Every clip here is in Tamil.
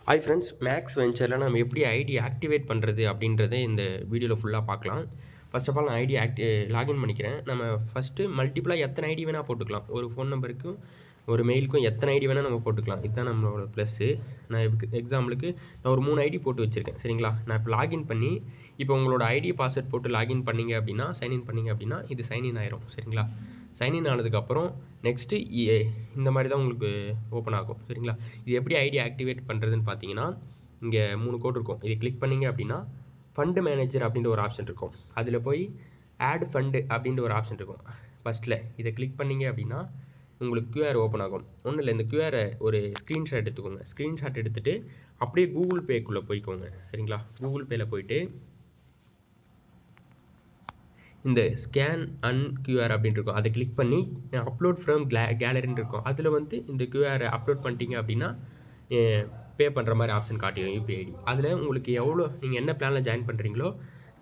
ஹாய் ஃப்ரெண்ட்ஸ், மேக்ஸ் வெஞ்சரில் நம்ம எப்படி ஐடி ஆக்டிவேட் பண்ணுறது அப்படின்றத இந்த வீடியோவில் ஃபுல்லாக பார்க்கலாம். ஃபர்ஸ்ட் ஆஃப் ஆல் நான் ஐடி லாகின் பண்ணிக்கிறேன். நம்ம ஃபஸ்ட்டு மல்டிப்புளாக எத்தனை ஐடி வேணால் போட்டுக்கலாம். ஒரு ஃபோன் நம்பருக்கும் ஒரு மெயிலுக்கும் எத்தனை ஐடி வேணால் நம்ம போட்டுக்கலாம். இதுதான் நம்மளோட ப்ளஸ்ஸு. நான் எக்ஸாம்பிளுக்கு நான் ஒரு 3 ஐடி போட்டு வச்சுருக்கேன். சரிங்களா? நான் இப்போ லாகின் பண்ணி இப்போ உங்களோட ஐடி பாஸ்வேர்ட் போட்டு லாகின் பண்ணிங்க அப்படின்னா, சைன்இன் பண்ணிங்க அப்படின்னா இது சைன்இன் ஆயிரும். சரிங்களா? சைன்இன் ஆனதுக்கப்புறம் நெக்ஸ்ட்டு இந்த மாதிரி தான் உங்களுக்கு ஓப்பன் ஆகும். சரிங்களா? இது எப்படி ஐடி ஆக்டிவேட் பண்ணுறதுன்னு பார்த்தீங்கன்னா, இங்கே 3 கோட் இருக்கும். இதை கிளிக் பண்ணிங்க அப்படின்னா ஃபண்டு மேனேஜர் அப்படின்ற ஒரு ஆப்ஷன் இருக்கும். அதில் போய் ஆட் ஃபண்டு அப்படின்ற ஒரு ஆப்ஷன் இருக்கும். ஃபஸ்ட்டில் இதை கிளிக் பண்ணிங்க அப்படின்னா உங்களுக்கு கியூஆர் ஓப்பன் ஆகும். ஒன்றும் இல்லை, இந்த கியூஆரை ஒரு ஸ்க்ரீன்ஷாட் எடுத்துக்கோங்க. ஸ்க்ரீன்ஷாட் எடுத்துகிட்டு அப்படியே கூகுள் பேக்குள்ளே போய்க்கோங்க. சரிங்களா? கூகுள் பேயில் போய்ட்டு இந்த ஸ்கேன் அண்ட் கியூஆர் அப்படின்னு இருக்கும். அதை கிளிக் பண்ணி அப்லோட் ஃப்ரம் கேலரின்னு இருக்கும். அதில் வந்து இந்த கியூஆரை அப்லோட் பண்ணிட்டீங்க அப்படின்னா பே பண்ணுற மாதிரி ஆப்ஷன் காட்டிடும் யூபிஐ ஐடி. அதில் உங்களுக்கு எவ்வளோ நீங்கள் என்ன பிளானில் ஜாயின் பண்ணுறீங்களோ,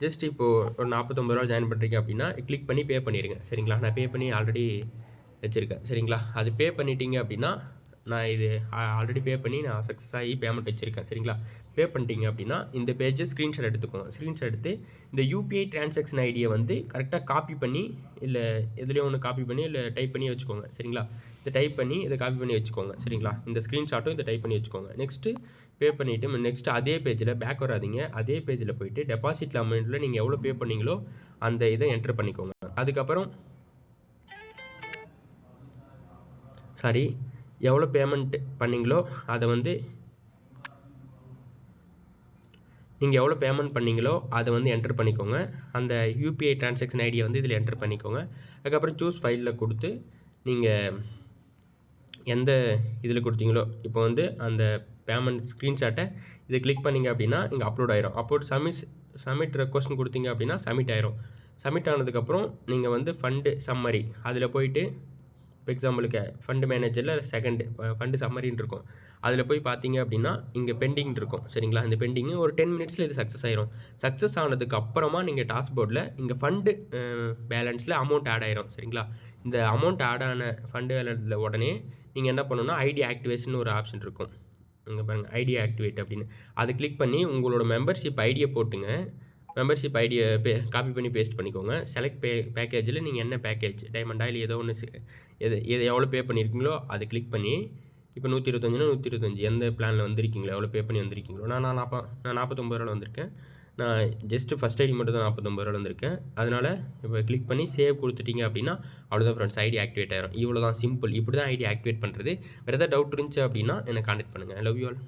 ஜஸ்ட் இப்போது ஒரு 49 ரூபா ஜாயின் பண்ணுறீங்க அப்படின்னா கிளிக் பண்ணி பே பண்ணிடுங்க. சரிங்களா? நான் பே பண்ணி ஆல்ரெடி வச்சுருக்கேன். சரிங்களா? அது பே பண்ணிட்டீங்க அப்படின்னா நான் இது ஆல்ரெடி பே பண்ணி நான் சக்ஸஸ் ஆகி பேமெண்ட் வச்சுருக்கேன். சரிங்களா? பே பண்ணிட்டீங்க அப்படின்னா இந்த பேஜை ஸ்க்ரீன்ஷாட் எடுத்துக்கோங்க. ஸ்க்ரீன்ஷாட் எடுத்து இந்த யூபிஐ டிரான்சாக்ஷன் ஐடியை வந்து கரெக்டாக காப்பி பண்ணி இல்லை எதுலேயும் ஒன்று காப்பி பண்ணி இல்லை டைப் பண்ணி வச்சுக்கோங்க. சரிங்களா? இதை டைப் பண்ணி இதை காப்பி பண்ணி வச்சுக்கோங்க. சரிங்களா? இந்த ஸ்க்ரீன்ஷாட்டும் இதை டைப் பண்ணி வச்சுக்கோங்க. நெக்ஸ்ட்டு பே பண்ணிவிட்டு நெக்ஸ்ட்டு அதே பேஜில் பேக் வராதிங்க. அதே பேஜில் போய்ட்டு டெபாசிட் அமௌண்ட்டில் நீங்கள் எவ்வளோ பே பண்ணீங்களோ அந்த இதை என்ட்ரு பண்ணிக்கோங்க. அதுக்கப்புறம் எவ்வளோ பேமெண்ட் பண்ணிங்களோ அதை வந்து நீங்கள் எவ்வளோ பேமெண்ட் பண்ணிங்களோ அதை வந்து என்ட்ரு பண்ணிக்கோங்க. அந்த யூபிஐ டிரான்சாக்ஷன் ஐடியை வந்து இதில் என்ட்ரு பண்ணிக்கோங்க. அதுக்கப்புறம் சூஸ் ஃபைலில் கொடுத்து நீங்கள் எந்த இதில் கொடுத்தீங்களோ இப்போ வந்து அந்த பேமெண்ட் ஸ்க்ரீன்ஷாட்டை இதை கிளிக் பண்ணிங்க அப்படின்னா இங்கே அப்லோட் ஆயிரும். சப்மிட் ரெக்வஸ்ட்னு கொடுத்தீங்க அப்படின்னா சப்மிட் ஆயிரும். சப்மிட் ஆனதுக்கப்புறம் நீங்கள் வந்து ஃபண்டு சம்மரி அதில் போயிட்டு இப்போ எக்ஸாம்பிளுக்கு ஃபண்டு மேனேஜரில் செகண்டு ஃபண்டு சம்மரின்னு இருக்கும். அதில் போய் பார்த்தீங்க அப்படின்னா இங்கே பெண்டிங் இருக்கும். சரிங்களா? இந்த பெண்டிங்கு ஒரு 10 மினிட்ஸில் இது சக்ஸஸ் ஆயிரும். சக்ஸஸ் ஆனதுக்கு அப்புறமா நீங்கள் டாஸ்க்போர்டில் இங்கே ஃபண்டு பேலன்ஸில் அமௌண்ட் ஆட் ஆயிரும். சரிங்களா? இந்த அமௌண்ட் ஆட் ஆன ஃபண்டு பேலன்ஸில் உடனே நீங்கள் என்ன பண்ணணும்னா ஐடி ஆக்டிவேஷன் ஒரு ஆப்ஷன் இருக்கும். இங்கே பாருங்கள், ஐடி ஆக்டிவேட் அப்படின்னு அதை கிளிக் பண்ணி உங்களோட மெம்பர்ஷிப் ஐடியை போட்டுங்க. மெம்பர்ஷிப் ஐடியை காப்பி பண்ணி பேஸ்ட் பண்ணிக்கோங்க. செலக்ட் பேக்கேஜில் நீங்கள் என்ன பேக்கேஜ் டைமண்டா இல்லை ஏதோ ஒன்று எது எவ்வளோ பே பண்ணியிருக்கீங்களோ அதை கிளிக் பண்ணி இப்போ 125னா 125 எந்த பிளானில் வந்திருக்கீங்களோ எவ்வளோ பே பண்ணி வந்திருக்கீங்களோ நான் 49 ரூபாவில் வந்திருக்கேன். நான் ஜஸ்ட்டு ஃபஸ்ட் ஐடி மட்டும் தான் 49 ரூபாவில் வந்திருக்கேன். அதனால் இப்போ கிளிக் பண்ணி சேவ் கொடுத்துட்டீங்க அப்படின்னா அவ்வளோதான் ஃப்ரெண்ட்ஸ், ஐடி ஆக்டிவேட் ஆயிரும். இவ்வளோ தான் சிம்பிள். இப்படி தான் ஐடி ஆக்டிவேட் பண்ணுறது. வேறு ஏதாவது டவுட் இருந்துச்சு அப்படின்னா என்னை கான்டெக்ட் பண்ணுங்கள். I love you all.